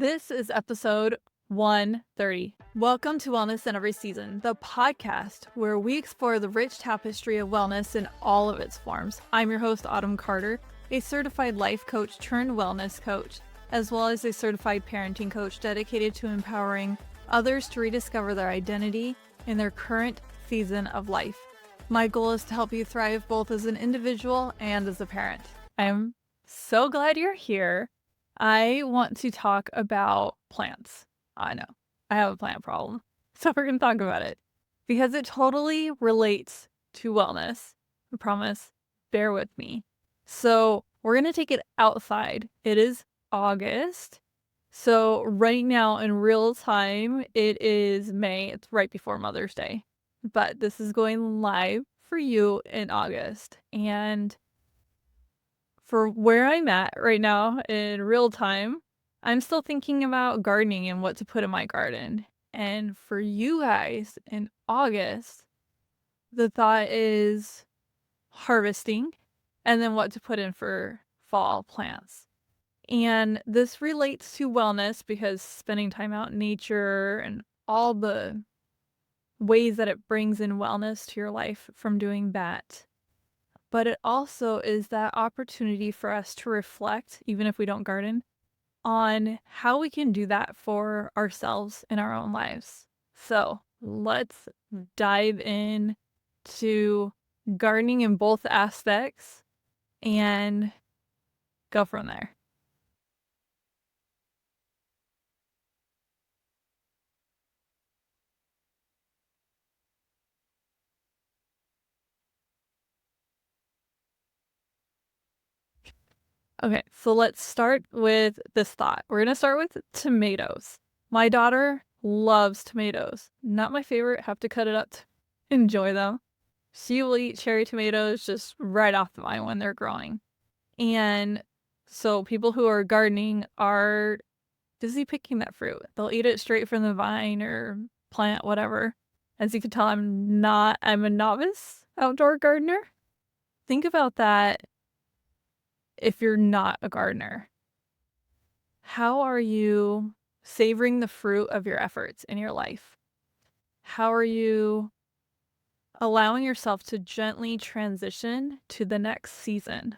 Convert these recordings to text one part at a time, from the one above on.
This is episode 130. Welcome to Wellness in Every Season, the podcast where we explore the rich tapestry of wellness in all of its forms. I'm your host, Autumn Carter, a certified life coach turned wellness coach, as well as a certified parenting coach dedicated to empowering others to rediscover their identity in their current season of life. My goal is to help you thrive both as an individual and as a parent. I'm so glad you're here. I want to talk about plants. I know, I have a plant problem. So we're going to talk about it because it totally relates to wellness. I promise, bear with me. So we're going to take it outside. It is August. So right now in real time, it is May. It's right before Mother's Day. But this is going live for you in August. And for where I'm at right now in real time, I'm still thinking about gardening and what to put in my garden. And for you guys in August, the thought is harvesting and then what to put in for fall plants. And this relates to wellness because spending time out in nature and all the ways that it brings in wellness to your life from doing that. But it also is that opportunity for us to reflect, even if we don't garden, on how we can do that for ourselves in our own lives. So let's dive in to gardening in both aspects and go from there. Okay, so let's start with this thought. We're going to start with tomatoes. My daughter loves tomatoes. Not my favorite, have to cut it up to enjoy them. She will eat cherry tomatoes just right off the vine when they're growing. And so people who are gardening are busy picking that fruit. They'll eat it straight from the vine or plant, whatever. As you can tell, I'm a novice outdoor gardener. Think about that if you're not a gardener. How are you savoring the fruit of your efforts in your life? How are you allowing yourself to gently transition to the next season?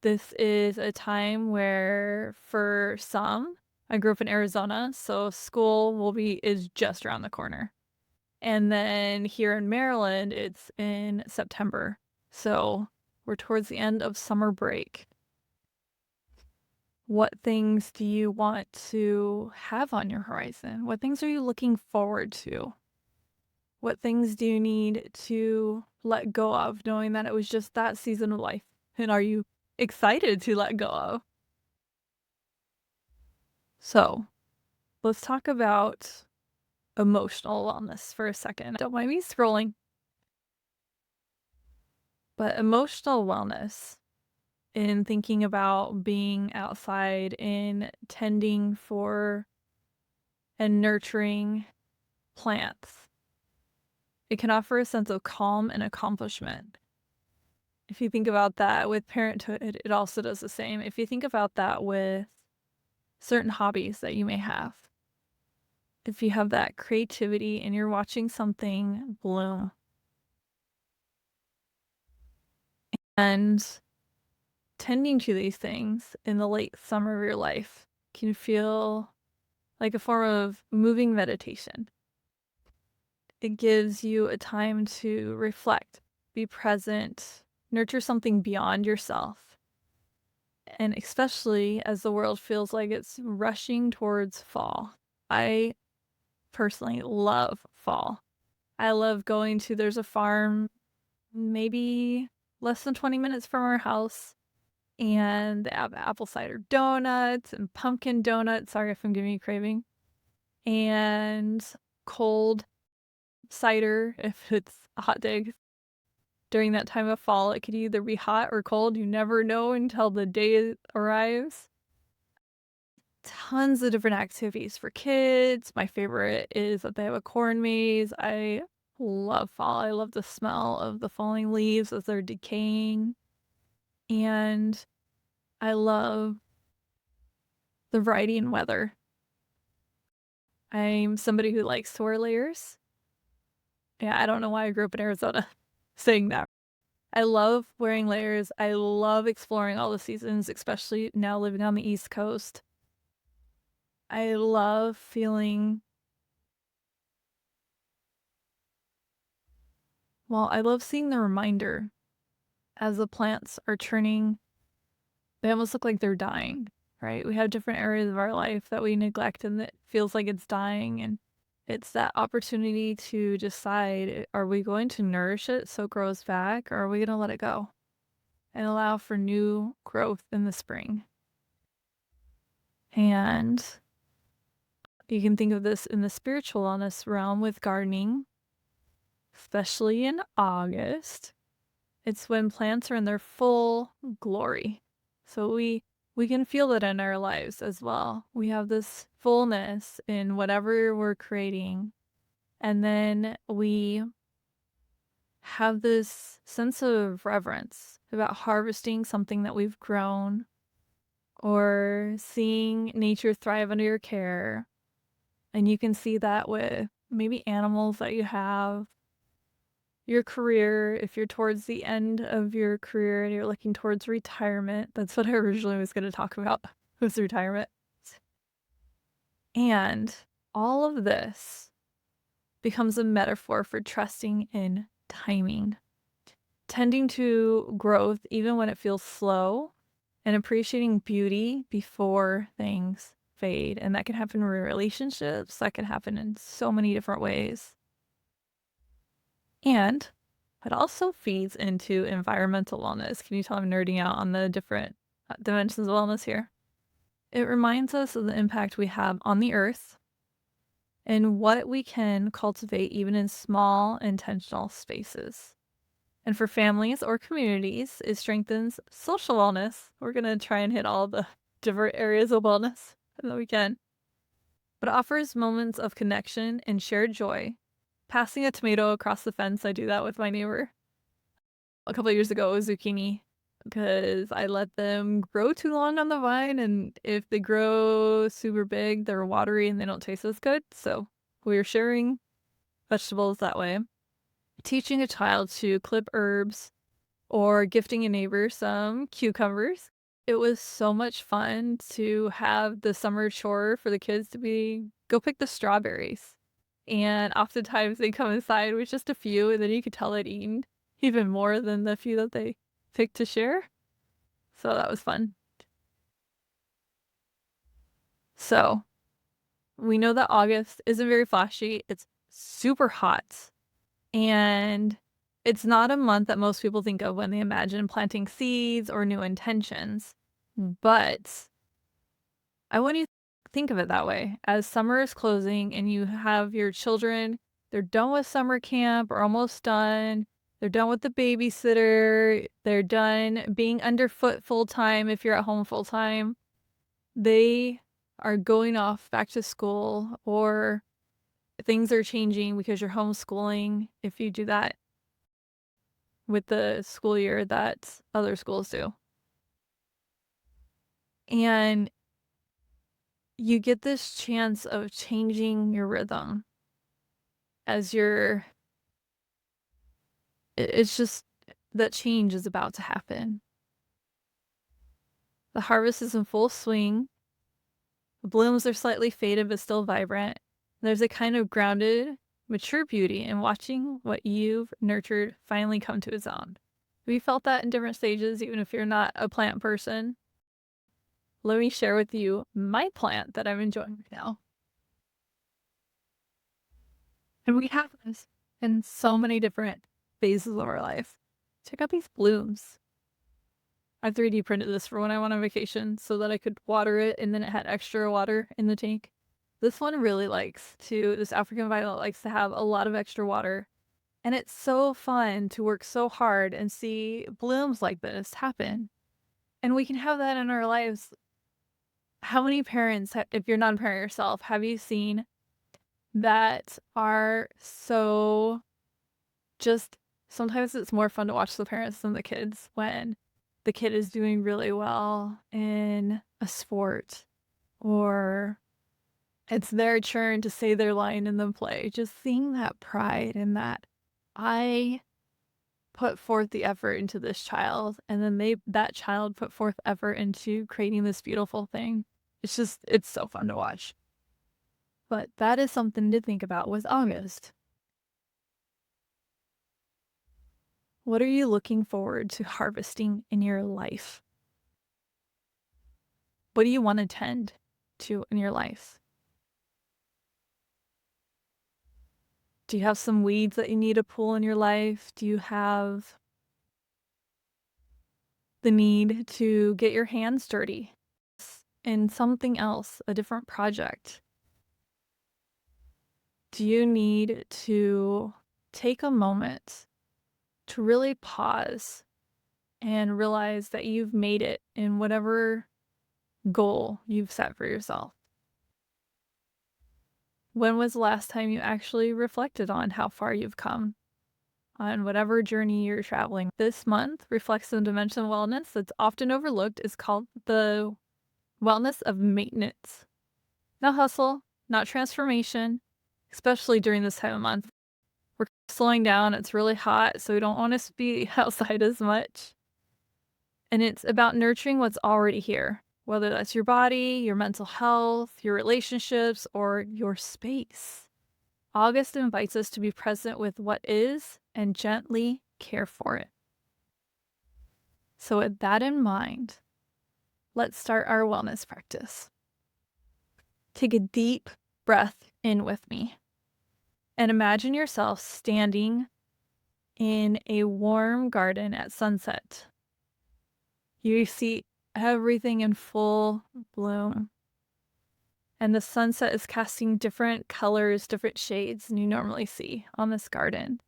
This is a time where, for some, I grew up in Arizona, so school is just around the corner. And then here in Maryland, it's in September. So we're towards the end of summer break. What things do you want to have on your horizon? What things are you looking forward to? What things do you need to let go of, knowing that it was just that season of life? And are you excited to let go of? So let's talk about emotional wellness for a second. Don't mind me scrolling. But emotional wellness in thinking about being outside, in tending for and nurturing plants, it can offer a sense of calm and accomplishment. If you think about that with parenthood, it also does the same. If you think about that with certain hobbies that you may have, if you have that creativity and you're watching something bloom, and tending to these things in the late summer of your life can feel like a form of moving meditation. It gives you a time to reflect, be present, nurture something beyond yourself. And especially as the world feels like it's rushing towards fall. I personally love fall. I love there's a farm maybe less than 20 minutes from our house, and they have apple cider donuts and pumpkin donuts. Sorry if I'm giving you craving. And cold cider if it's a hot day. During that time of fall, it could either be hot or cold. You never know until the day arrives. Tons of different activities for kids. My favorite is that they have a corn maze. I love fall. I love the smell of the falling leaves as they're decaying. And I love the variety in weather. I'm somebody who likes to wear layers. Yeah, I don't know why I grew up in Arizona saying that. I love wearing layers. I love exploring all the seasons, especially now living on the East Coast. I love feeling, well, I love seeing the reminder as the plants are turning, they almost look like they're dying, right? We have different areas of our life that we neglect and that feels like it's dying. And it's that opportunity to decide, are we going to nourish it so it grows back, or are we going to let it go and allow for new growth in the spring? And you can think of this in the spiritual wellness realm with gardening, especially in August. It's when plants are in their full glory. So we can feel it in our lives as well. We have this fullness in whatever we're creating. And then we have this sense of reverence about harvesting something that we've grown or seeing nature thrive under your care. And you can see that with maybe animals that you have, your career, if you're towards the end of your career and you're looking towards retirement. That's what I originally was going to talk about, was retirement. And all of this becomes a metaphor for trusting in timing, tending to growth even when it feels slow, and appreciating beauty before things fade. And that can happen in relationships, that can happen in so many different ways. And it also feeds into environmental wellness. Can you tell I'm nerding out on the different dimensions of wellness here? It reminds us of the impact we have on the earth and what we can cultivate even in small, intentional spaces. And for families or communities, it strengthens social wellness. We're going to try and hit all the different areas of wellness that we can. But it offers moments of connection and shared joy. Passing a tomato across the fence, I do that with my neighbor. A couple of years ago, it was zucchini because I let them grow too long on the vine, and if they grow super big, they're watery and they don't taste as good. So we were sharing vegetables that way. Teaching a child to clip herbs or gifting a neighbor some cucumbers. It was so much fun to have the summer chore for the kids to be go pick the strawberries. And oftentimes they come inside with just a few, and then you could tell they'd eaten even more than the few that they picked to share. So that was fun. So we know that August isn't very flashy. It's super hot. And it's not a month that most people think of when they imagine planting seeds or new intentions. But I want you to think of it that way. As summer is closing and you have your children, they're done with summer camp or almost done. They're done with the babysitter. They're done being underfoot full time if you're at home full time. They are going off back to school, or things are changing because you're homeschooling if you do that with the school year that other schools do. And you get this chance of changing your rhythm as it's just that change is about to happen. The harvest is in full swing. The blooms are slightly faded but still vibrant. There's a kind of grounded, mature beauty in watching what you've nurtured finally come to its own. Have you felt that in different stages, even if you're not a plant person? Let me share with you my plant that I'm enjoying right now. And we have this in so many different phases of our life. Check out these blooms. I 3D printed this for when I went on vacation so that I could water it, and then it had extra water in the tank. This one really this African violet likes to have a lot of extra water. And it's so fun to work so hard and see blooms like this happen. And we can have that in our lives. How many parents, if you're not a parent yourself, have you seen that are so just sometimes it's more fun to watch the parents than the kids when the kid is doing really well in a sport or It's their turn to say their line in the play. Just seeing that pride and that I put forth the effort into this child, and then that child put forth effort into creating this beautiful thing. It's so fun to watch. But that is something to think about with August. What are you looking forward to harvesting in your life? What do you want to tend to in your life? Do you have some weeds that you need to pull in your life? Do you have the need to get your hands dirty in something else, a different project? Do you need to take a moment to really pause and realize that you've made it in whatever goal you've set for yourself? When was the last time you actually reflected on how far you've come on whatever journey you're traveling? This month reflects on dimension of wellness that's often overlooked. Is called the wellness of maintenance. No hustle, not transformation, especially during this time of month. We're slowing down. It's really hot, so we don't want to be outside as much. And it's about nurturing what's already here, whether that's your body, your mental health, your relationships, or your space. August invites us to be present with what is and gently care for it. So, with that in mind, let's start our wellness practice. Take a deep breath in with me and imagine yourself standing in a warm garden at sunset. You see everything in full bloom, and the sunset is casting different colors, different shades than you normally see on this garden.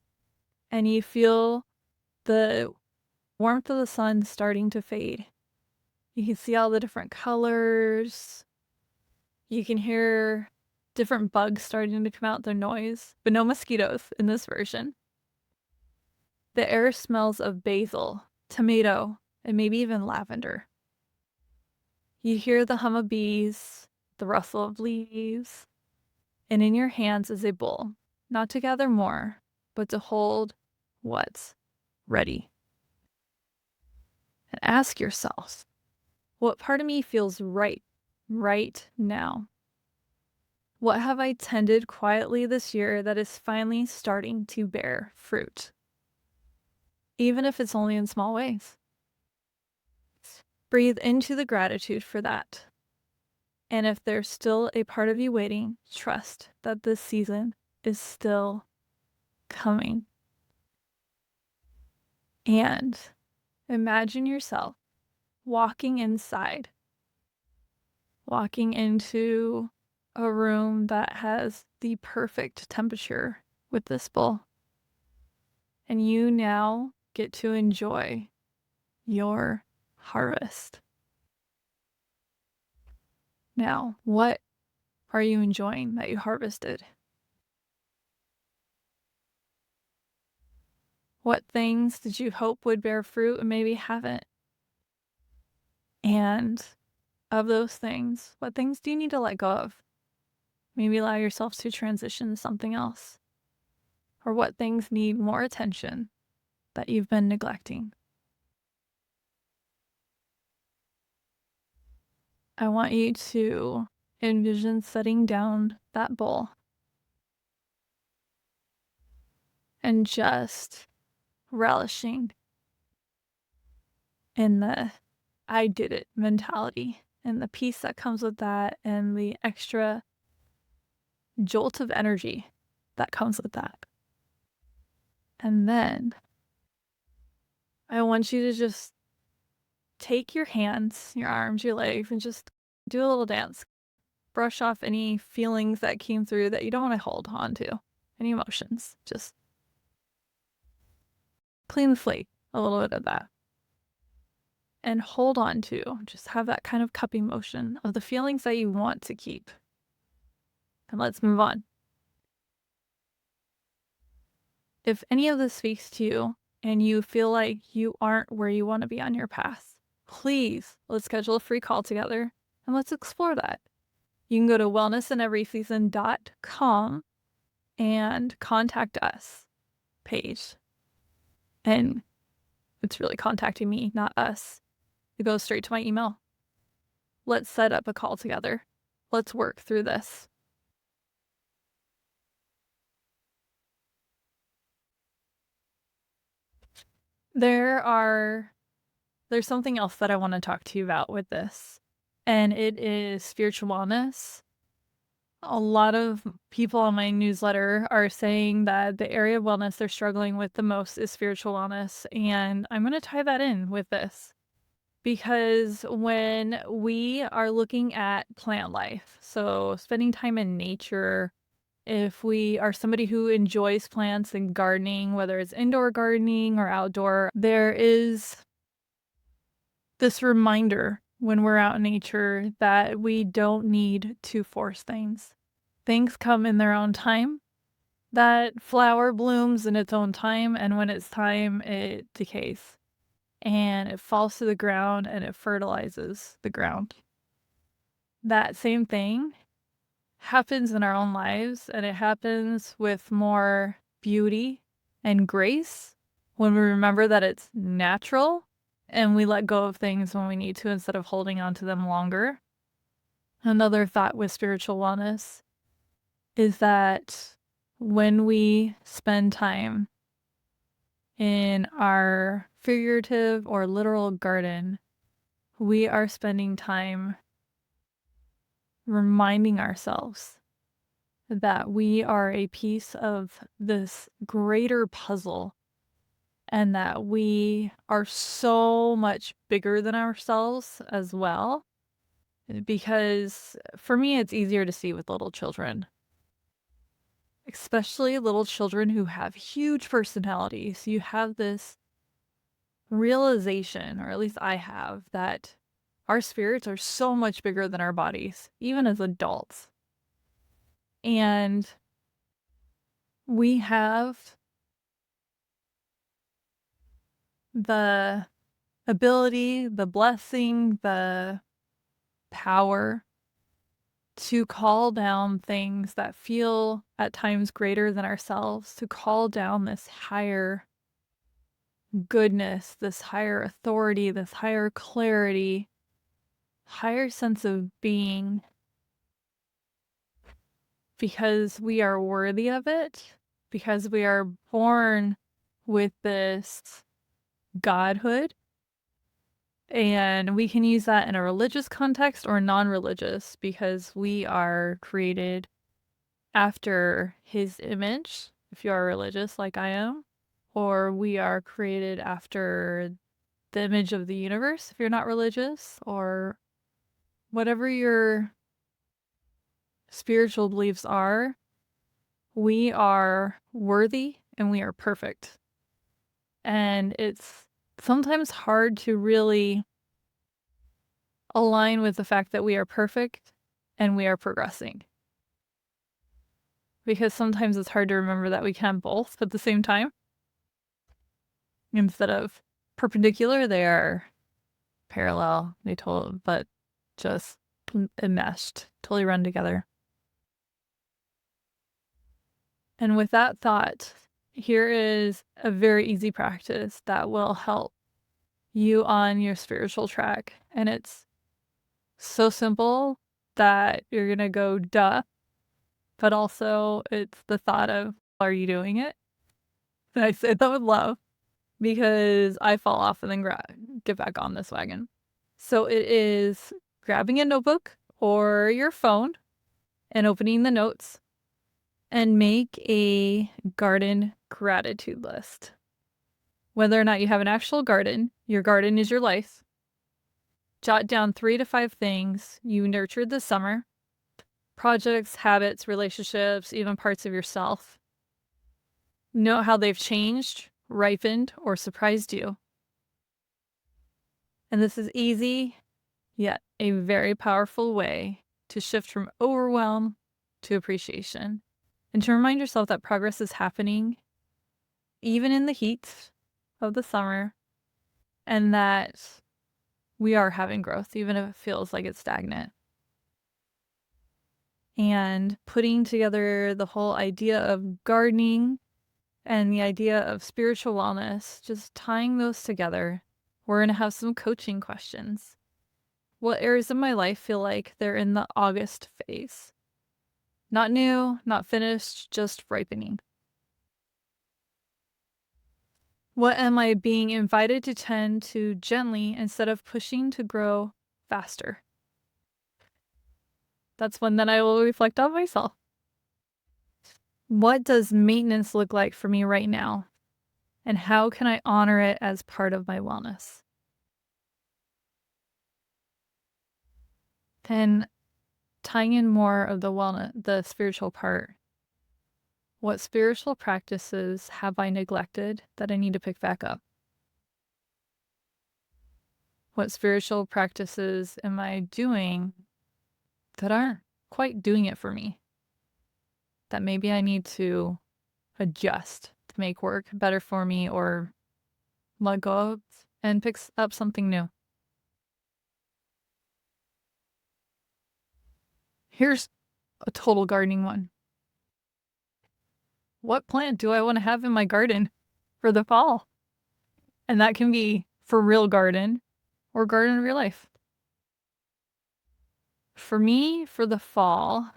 And you feel the warmth of the sun starting to fade. You can see all the different colors. You can hear different bugs starting to come out their noise, but no mosquitoes in this version. The air smells of basil, tomato, and maybe even lavender. You hear the hum of bees, the rustle of leaves, and in your hands is a bowl, not to gather more, but to hold what's ready. And ask yourself, what part of me feels right now? What have I tended quietly this year that is finally starting to bear fruit? Even if it's only in small ways. Breathe into the gratitude for that. And if there's still a part of you waiting, trust that this season is still coming. And imagine yourself walking inside, walking into a room that has the perfect temperature with this bowl. And you now get to enjoy your harvest. Now, what are you enjoying that you harvested? What things did you hope would bear fruit and maybe haven't? And of those things, what things do you need to let go of? Maybe allow yourself to transition to something else. Or what things need more attention that you've been neglecting? I want you to envision setting down that bowl and just relishing in the I did it mentality and the peace that comes with that and the extra jolt of energy that comes with that. And then I want you to just take your hands, your arms, your legs, and just do a little dance. Brush off any feelings that came through that you don't want to hold on to, any emotions. Just clean the slate, a little bit of that. And hold on to, just have that kind of cupping motion of the feelings that you want to keep. And let's move on. If any of this speaks to you and you feel like you aren't where you want to be on your path, please let's schedule a free call together and let's explore that. You can go to wellnessinEverySeason.com and contact us page. And it's really contacting me, not us. It goes straight to my email. Let's set up a call together. Let's work through this. There's something else that I want to talk to you about with this, and it is spiritual wellness. A lot of people on my newsletter are saying that the area of wellness they're struggling with the most is spiritual wellness, and I'm going to tie that in with this. Because when we are looking at plant life, so spending time in nature, if we are somebody who enjoys plants and gardening, whether it's indoor gardening or outdoor, there is this reminder when we're out in nature that we don't need to force things. Things come in their own time. That flower blooms in its own time, and when it's time, it decays. And it falls to the ground and it fertilizes the ground. That same thing happens in our own lives, and it happens with more beauty and grace when we remember that it's natural and we let go of things when we need to instead of holding on to them longer. Another thought with spiritual wellness is that when we spend time in our figurative or literal garden, we are spending time reminding ourselves that we are a piece of this greater puzzle and that we are so much bigger than ourselves as well. Because for me, it's easier to see with little children, especially little children who have huge personalities. You have this realization, or at least I have, that our spirits are so much bigger than our bodies, even as adults. And we have the ability, the blessing, the power to call down things that feel at times greater than ourselves, to call down this higher goodness, this higher authority, this higher clarity, higher sense of being, because we are worthy of it, because we are born with this godhood. And we can use that in a religious context or non-religious, because we are created after his image, if you are religious like I am, or we are created after the image of the universe if you're not religious, or whatever your spiritual beliefs are. We are worthy and we are perfect. And it's sometimes hard to really align with the fact that we are perfect and we are progressing. Because sometimes it's hard to remember that we can both at the same time. Instead of perpendicular, they are parallel. But just enmeshed, totally run together. And with that thought, here is a very easy practice that will help you on your spiritual track. And it's so simple that you're going to go, duh. But also, it's the thought of, are you doing it? And I say that with love, because I fall off and then get back on this wagon. So it is grabbing a notebook or your phone and opening the notes and make a garden gratitude list. Whether or not you have an actual garden, your garden is your life. Jot down 3 to 5 things you nurtured this summer. Projects, habits, relationships, even parts of yourself. Note how they've changed, ripened, or surprised you. And this is easy, yet a very powerful way to shift from overwhelm to appreciation, and to remind yourself that progress is happening even in the heat of the summer, and that we are having growth, even if it feels like it's stagnant. and putting together the whole idea of gardening and the idea of spiritual wellness, just tying those together. We're going to have some coaching questions. What areas of my life feel like they're in the August phase? Not new, not finished, just ripening. What am I being invited to tend to gently instead of pushing to grow faster? That's one that I will reflect on myself. What does maintenance look like for me right now? And how can I honor it as part of my wellness? Then tying in more of the spiritual part. What spiritual practices have I neglected that I need to pick back up? What spiritual practices am I doing that aren't quite doing it for me? That maybe I need to adjust to make work better for me or let go of and pick up something new. Here's a total gardening one. What plant do I want to have in my garden for the fall? And that can be for real garden or garden in real life. For me, for the fall,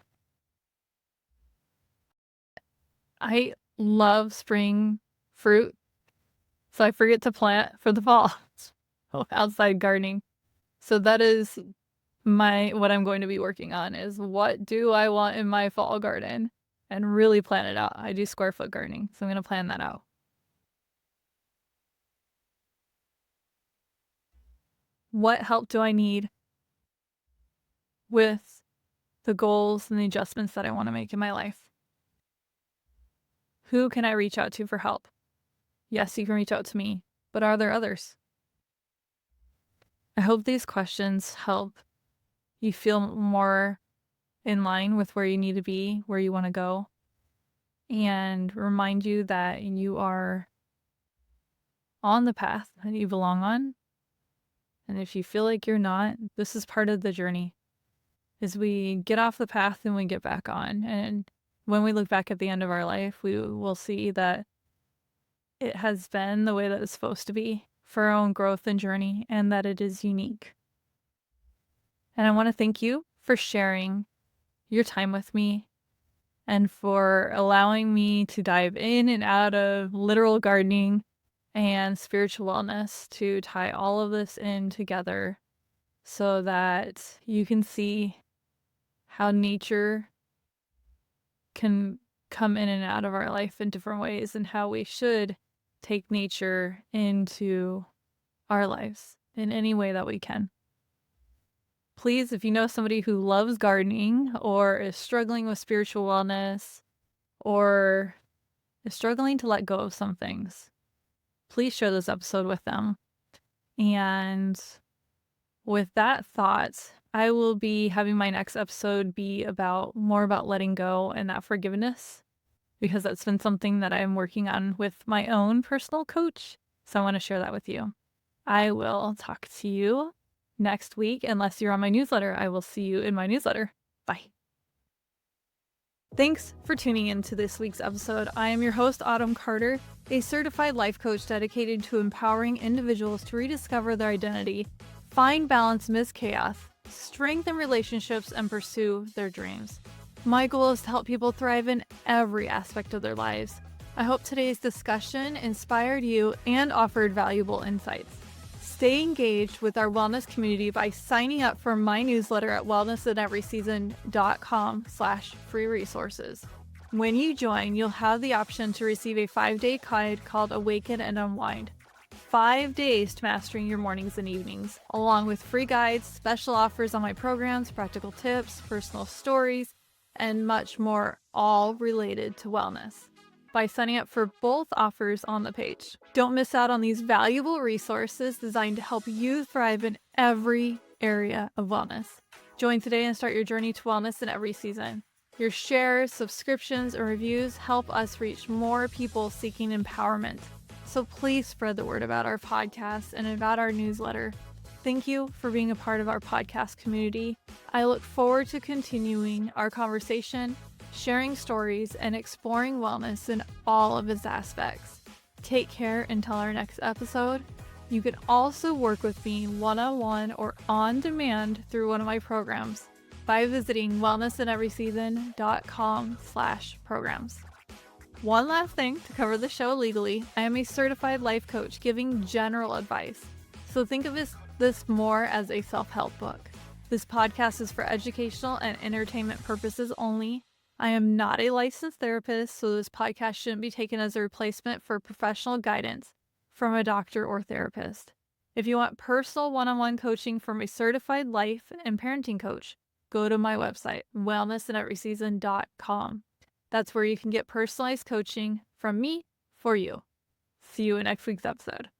I love spring fruit, so I forget to plant for the fall. Outside gardening. So that is what I'm going to be working on is what do I want in my fall garden and really plan it out. I do square foot gardening, so I'm going to plan that out. What help do I need with the goals and the adjustments that I want to make in my life? Who can I reach out to for help? Yes, you can reach out to me, but are there others? I hope these questions help you feel more in line with where you need to be, where you want to go, and remind you that you are on the path that you belong on. And if you feel like you're not, this is part of the journey. Is we get off the path and we get back on. And when we look back at the end of our life, we will see that it has been the way that it's supposed to be for our own growth and journey, and that it is unique. And I want to thank you for sharing your time with me and for allowing me to dive in and out of literal gardening and spiritual wellness to tie all of this in together so that you can see how nature can come in and out of our life in different ways and how we should take nature into our lives in any way that we can. Please, if you know somebody who loves gardening or is struggling with spiritual wellness or is struggling to let go of some things, please share this episode with them. And with that thought, I will be having my next episode be more about letting go and that forgiveness, because that's been something that I'm working on with my own personal coach. So I want to share that with you. I will talk to you next week. Unless you're on my newsletter, I will see you in my newsletter. Bye. Thanks for tuning in to this week's episode. I am your host, Autumn Carter, a certified life coach dedicated to empowering individuals to rediscover their identity, find balance amidst chaos, strengthen relationships, and pursue their dreams. My goal is to help people thrive in every aspect of their lives. I hope today's discussion inspired you and offered valuable insights. Stay engaged with our wellness community by signing up for my newsletter at wellnessinEverySeason.com/free resources. When you join, you'll have the option to receive a 5-day guide called Awaken and Unwind. 5 days to mastering your mornings and evenings, along with free guides, special offers on my programs, practical tips, personal stories, and much more, all related to wellness, by signing up for both offers on the page. Don't miss out on these valuable resources designed to help you thrive in every area of wellness. Join today and start your journey to wellness in every season. Your shares, subscriptions, and reviews help us reach more people seeking empowerment. So please spread the word about our podcast and about our newsletter. Thank you for being a part of our podcast community. I look forward to continuing our conversation, sharing stories, and exploring wellness in all of its aspects. Take care until our next episode. You can also work with me one-on-one or on demand through one of my programs by visiting wellnessinaveryseason.com/programs. One last thing to cover the show legally, I am a certified life coach giving general advice. So think of this more as a self-help book. This podcast is for educational and entertainment purposes only. I am not a licensed therapist, so this podcast shouldn't be taken as a replacement for professional guidance from a doctor or therapist. If you want personal one-on-one coaching from a certified life and parenting coach, go to my website, wellnessinaveryseason.com. That's where you can get personalized coaching from me for you. See you in next week's episode.